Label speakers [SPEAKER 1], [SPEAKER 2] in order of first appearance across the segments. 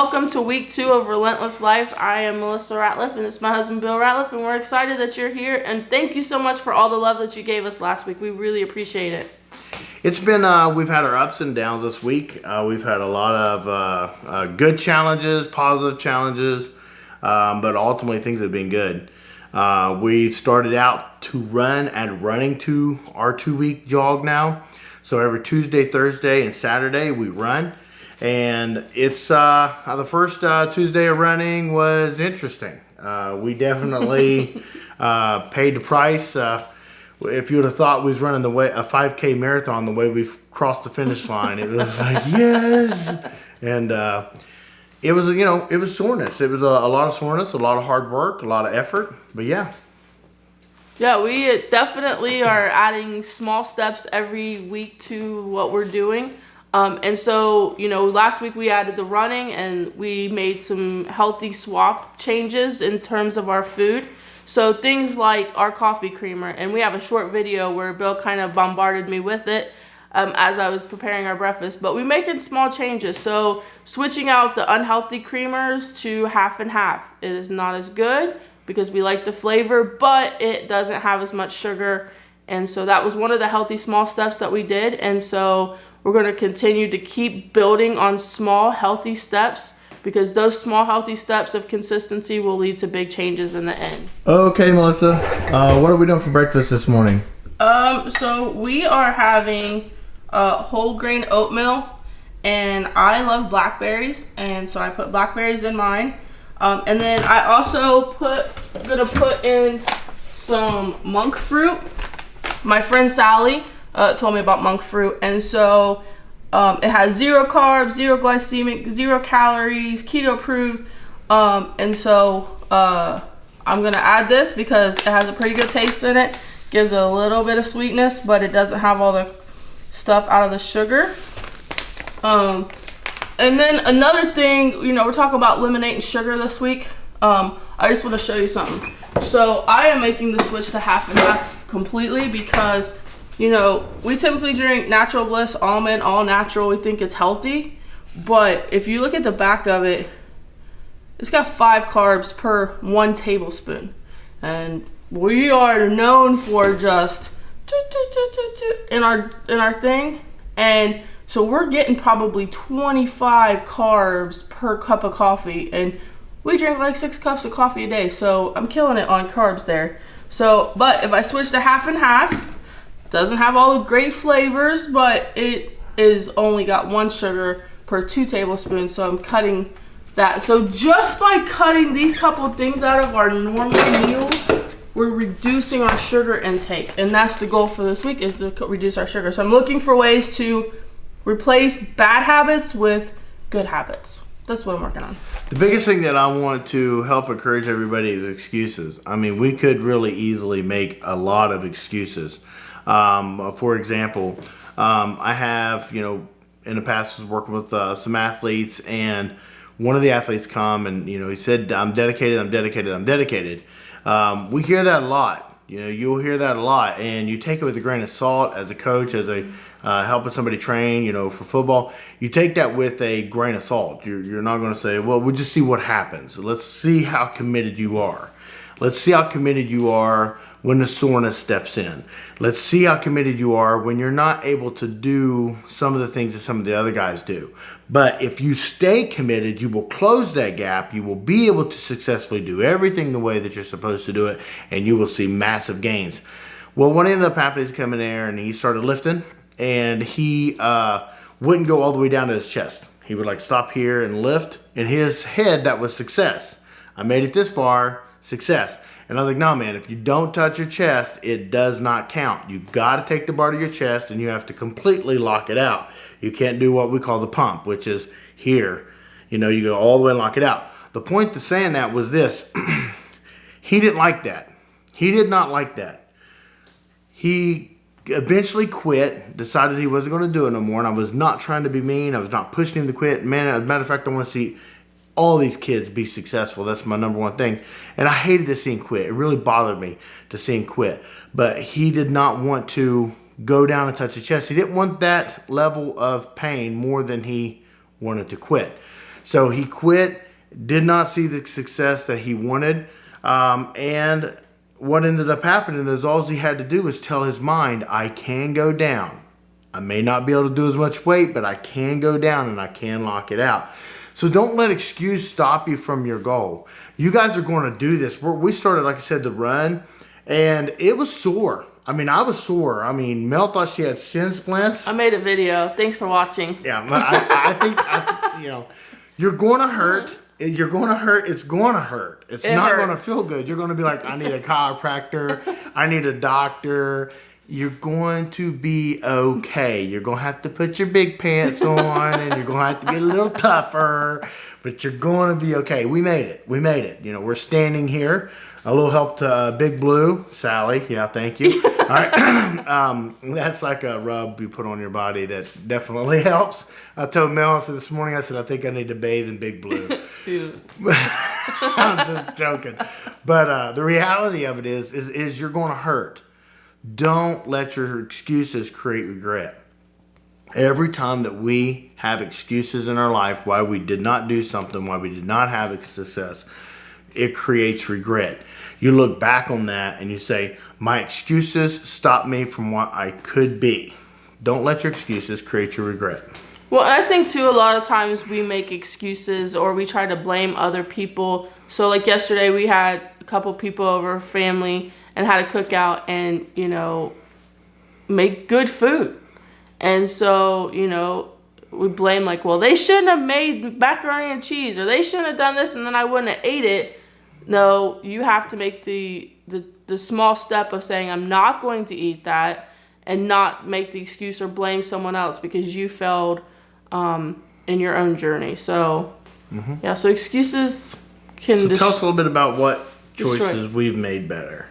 [SPEAKER 1] welcome to week 2 of Relentless Life. I am Melissa Ratliff, and it's my husband Bill Ratliff, and we're excited that you're here. And thank you so much for all the love that you gave us last week. We really appreciate it.
[SPEAKER 2] It's been, we've had our ups and downs this week. We've had a lot of good challenges, positive challenges, but ultimately things have been good. We started out to run and running to our 2-week jog now. So every Tuesday, Thursday, and Saturday we run. And it's the first Tuesday of running was interesting. We definitely paid the price. If you would have thought we was running a 5K marathon the way we crossed the finish line, it was like yes. And it was it was soreness. It was a lot of soreness, a lot of hard work, a lot of effort. But yeah.
[SPEAKER 1] Yeah, we definitely are adding small steps every week to what we're doing. And so, last week we added the running and we made some healthy swap changes in terms of our food. So things like our coffee creamer, and we have a short video where Bill kind of bombarded me with it as I was preparing our breakfast. But we're making small changes. So switching out the unhealthy creamers to half and half. It is not as good because we like the flavor, but it doesn't have as much sugar. And so that was one of the healthy small steps that we did. And so we're going to continue to keep building on small, healthy steps because those small, healthy steps of consistency will lead to big changes in the end.
[SPEAKER 2] Okay, Melissa. What are we doing for breakfast this morning?
[SPEAKER 1] So we are having whole grain oatmeal, and I love blackberries, and so I put blackberries in mine. And then I also gonna put in some monk fruit. My friend Sally told me about monk fruit, and so it has 0 carbs, 0 glycemic, 0 calories, keto approved, and so I'm gonna add this because it has a pretty good taste in it. Gives it a little bit of sweetness, but it doesn't have all the stuff out of the sugar. And then another thing, we're talking about eliminating sugar this week. I just want to show you something. So I am making the switch to half and half completely because we typically drink Natural Bliss almond, all natural. We think it's healthy. But if you look at the back of it, it's got 5 carbs per 1 tablespoon. And we are known for just in our thing. And so we're getting probably 25 carbs per cup of coffee. And we drink like 6 cups of coffee a day. So I'm killing it on carbs there. So, but if I switch to half and half, doesn't have all the great flavors, but it is only got 1 sugar per 2 tablespoons, so I'm cutting that. So just by cutting these couple of things out of our normal meal, we're reducing our sugar intake, and that's the goal for this week, is to reduce our sugar. So I'm looking for ways to replace bad habits with good habits. That's what I'm working on.
[SPEAKER 2] The biggest thing that I want to help encourage everybody is excuses. I mean, we could really easily make a lot of excuses. For example, I have, in the past was working with some athletes, and one of the athletes come and, he said, I'm dedicated. We hear that a lot. You'll hear that a lot, and you take it with a grain of salt as a coach, as a helping somebody train, for football. You take that with a grain of salt. You're not going to say, well, we'll just see what happens. Let's see how committed you are. Let's see how committed you are when the soreness steps in. Let's see how committed you are when you're not able to do some of the things that some of the other guys do. But if you stay committed, you will close that gap. You will be able to successfully do everything the way that you're supposed to do it, and you will see massive gains. Well, what ended up happening is coming there, and he started lifting, and he wouldn't go all the way down to his chest. He would stop here and lift. In his head, that was success. I made it this far, success. And I was like, no, man, if you don't touch your chest, it does not count. You got to take the bar to your chest, and you have to completely lock it out. You can't do what we call the pump, which is here. You go all the way and lock it out. The point to saying that was this. He didn't like that. He did not like that. He eventually quit, decided he wasn't going to do it no more, and I was not trying to be mean. I was not pushing him to quit. Man, as a matter of fact, I want to see all these kids be successful. That's my number one thing. And I hated to see him quit. It really bothered me to see him quit. But he did not want to go down and touch his chest. He didn't want that level of pain more than he wanted to quit. So he quit, did not see the success that he wanted. And what ended up happening is all he had to do was tell his mind, I can go down. I may not be able to do as much weight, but I can go down and I can lock it out. So don't let excuse stop you from your goal. You guys are going to do this. We started, like I said, the run, and it was sore. I mean, I was sore. I mean, Mel thought she had shin splints.
[SPEAKER 1] I made a video. Thanks for watching.
[SPEAKER 2] Yeah, I think, you're going to hurt. You're going to hurt. It's going to hurt. It's not going to feel good. You're going to be like, I need a chiropractor. I need a doctor. You're going to be okay. You're going to have to put your big pants on, and you're going to have to get a little tougher, but you're going to be okay. We made it. We made it. We're standing here. A little help to Big Blue, Sally. Yeah, thank you. All right. That's like a rub you put on your body that definitely helps. I told Mel, I said this morning, I think I need to bathe in Big Blue. I'm just joking. But the reality of it is you're going to hurt. Don't let your excuses create regret. Every time that we have excuses in our life why we did not do something, why we did not have a success, it creates regret. You look back on that and you say, my excuses stopped me from what I could be. Don't let your excuses create your regret.
[SPEAKER 1] Well, and I think too, a lot of times we make excuses or we try to blame other people. So like yesterday we had a couple people over, family, and had a cookout and, make good food. And so, we blame like, well, they shouldn't have made macaroni and cheese, or they shouldn't have done this and then I wouldn't have ate it. No, you have to make the small step of saying, I'm not going to eat that, and not make the excuse or blame someone else because you failed in your own journey. So, yeah, so excuses can...
[SPEAKER 2] So tell us a little bit about what choices we've made better.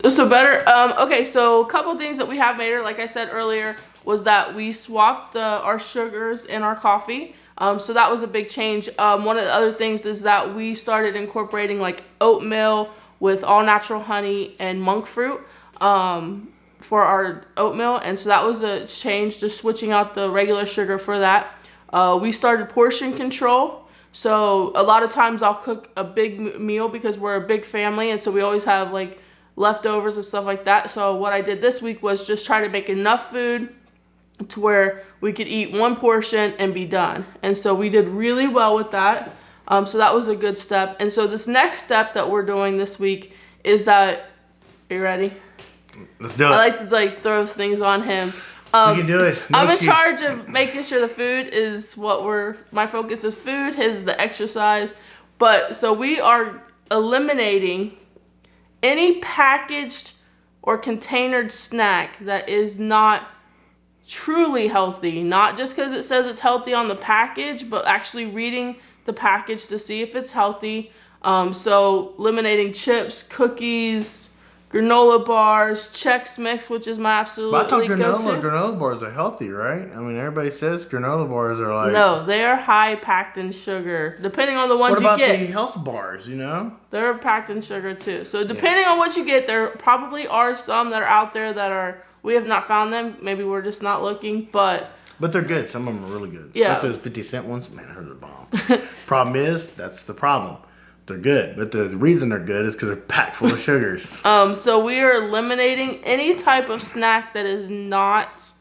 [SPEAKER 1] So better. Okay, so a couple things that we have made, like I said earlier, was that we swapped our sugars in our coffee. So that was a big change. One of the other things is that we started incorporating like oatmeal with all natural honey and monk fruit for our oatmeal. And so that was a change, just switching out the regular sugar for that. We started portion control. So a lot of times I'll cook a big meal because we're a big family. And so we always have like leftovers and stuff like that. So what I did this week was just try to make enough food to where we could eat one portion and be done. And so we did really well with that. So that was a good step. And so this next step that we're doing this week is that, are you ready?
[SPEAKER 2] Let's do it.
[SPEAKER 1] I like to throw things on him.
[SPEAKER 2] We can do it. No
[SPEAKER 1] I'm
[SPEAKER 2] excuse.
[SPEAKER 1] in charge of making sure the food is my focus is food, his the exercise. But so we are eliminating any packaged or containered snack that is not truly healthy, not just because it says it's healthy on the package, but actually reading the package to see if it's healthy. So eliminating chips, cookies, granola bars, Chex Mix, which is my absolute
[SPEAKER 2] But I thought
[SPEAKER 1] go-to.
[SPEAKER 2] granola bars are healthy, right? I mean, everybody says granola bars are like...
[SPEAKER 1] No, they are high packed in sugar, depending on the ones you get.
[SPEAKER 2] What about the health bars,
[SPEAKER 1] They're packed in sugar too. So depending on what you get, there probably are some that are out there that are... We have not found them. Maybe we're just not looking, but
[SPEAKER 2] they're good. Some of them are really good.
[SPEAKER 1] Yeah.
[SPEAKER 2] Especially those 50-cent ones. Man, they're the bomb. Problem is, that's the problem. They're good. But the reason they're good is because they're packed full of sugars.
[SPEAKER 1] So we are eliminating any type of snack that is not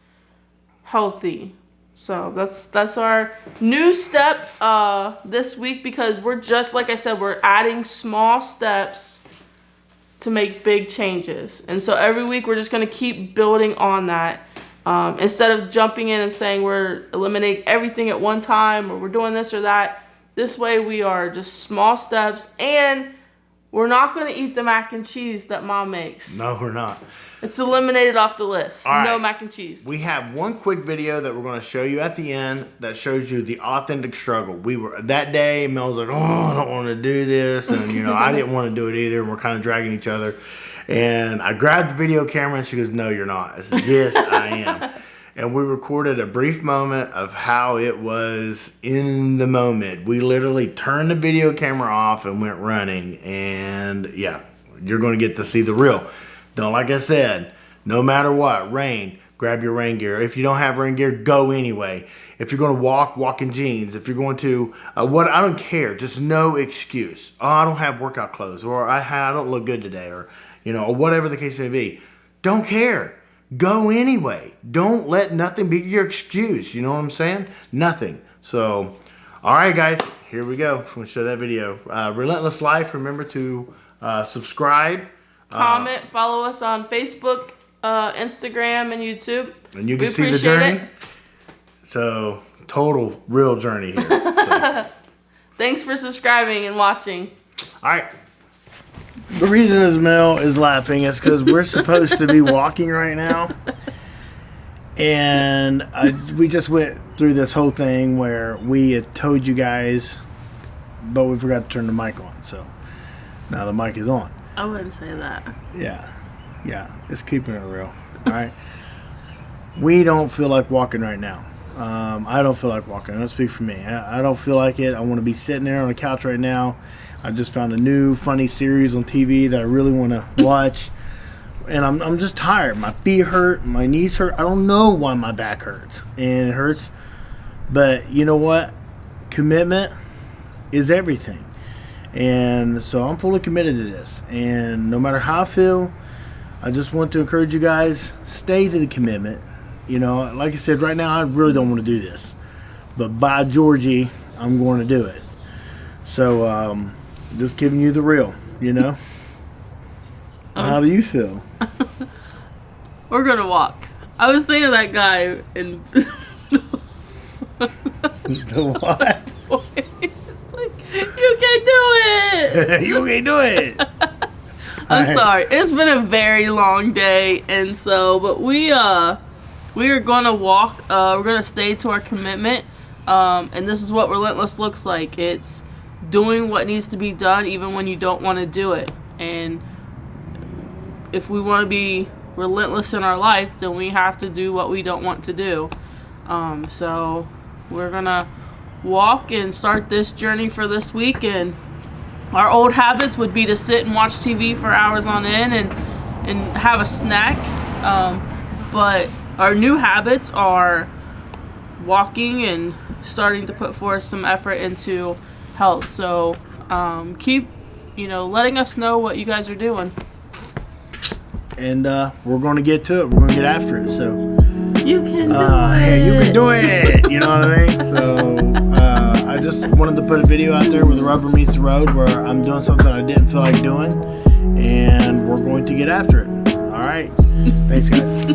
[SPEAKER 1] healthy. So that's our new step this week, because we're just, like I said, we're adding small steps to make big changes. And so every week we're just going to keep building on that. Instead of jumping in and saying we're eliminating everything at one time or we're doing this or that, this way we are just small steps, and we're not going to eat the mac and cheese that Mom makes.
[SPEAKER 2] No, we're not.
[SPEAKER 1] It's eliminated off the list.
[SPEAKER 2] All
[SPEAKER 1] no
[SPEAKER 2] right.
[SPEAKER 1] mac and cheese.
[SPEAKER 2] We have one quick video that we're going to show you at the end that shows you the authentic struggle. We were that day, Mel was like, oh, I don't want to do this. And, I didn't want to do it either. And we're kind of dragging each other. And I grabbed the video camera and she goes, no, you're not. I said, yes, I am. And we recorded a brief moment of how it was in the moment. We literally turned the video camera off and went running. And yeah, you're going to get to see the real. Like I said, no matter what, rain, grab your rain gear. If you don't have rain gear, go anyway. If you're going to walk in jeans. If you're going to, I don't care. Just no excuse. Oh, I don't have workout clothes, or I don't look good today, or or whatever the case may be. Don't care. Go anyway. Don't let nothing be your excuse. You know what I'm saying? Nothing. So, all right, guys, here we go. I'm going to show that video. Relentless Life. Remember to subscribe.
[SPEAKER 1] Comment, follow us on Facebook, Instagram, and YouTube.
[SPEAKER 2] And you can see the journey. So, total real journey here. So.
[SPEAKER 1] Thanks for subscribing and watching.
[SPEAKER 2] All right. The reason Ismail is laughing is because we're supposed to be walking right now. And we just went through this whole thing where we had told you guys, but we forgot to turn the mic on. So, now the mic is on.
[SPEAKER 1] I wouldn't say that.
[SPEAKER 2] Yeah, it's keeping it real. All right. We don't feel like walking right now. I don't feel like walking. I don't speak for me. I don't feel like it. I want to be sitting there on the couch right now. I just found a new funny series on TV that I really want to watch. And I'm just tired. My feet hurt. My knees hurt. I don't know why my back hurts. And it hurts. But you know what? Commitment is everything. And so I'm fully committed to this. And no matter how I feel, I just want to encourage you guys, stay to the commitment. Like I said, right now I really don't want to do this. But by Georgie, I'm going to do it. So just giving you the real, How do you feel?
[SPEAKER 1] We're going to walk. I was thinking of that guy in...
[SPEAKER 2] The what?
[SPEAKER 1] It's like, you can't do it!
[SPEAKER 2] You can't do it!
[SPEAKER 1] I'm sorry. It's been a very long day, and so, but we are going to walk. We're going to stay to our commitment, and this is what Relentless looks like. It's doing what needs to be done even when you don't want to do it. And if we want to be relentless in our life, then we have to do what we don't want to do. So we're going to walk and start this journey for this week. And our old habits would be to sit and watch TV for hours on end and have a snack. But our new habits are walking and starting to put forth some effort into health. So keep, letting us know what you guys are doing.
[SPEAKER 2] And we're going to get to it. We're going to get after it. So
[SPEAKER 1] you can do it.
[SPEAKER 2] Hey, you can do it. You know what I mean? So I just wanted to put a video out there where the rubber meets the road, where I'm doing something I didn't feel like doing, and we're going to get after it. All right. Thanks, guys.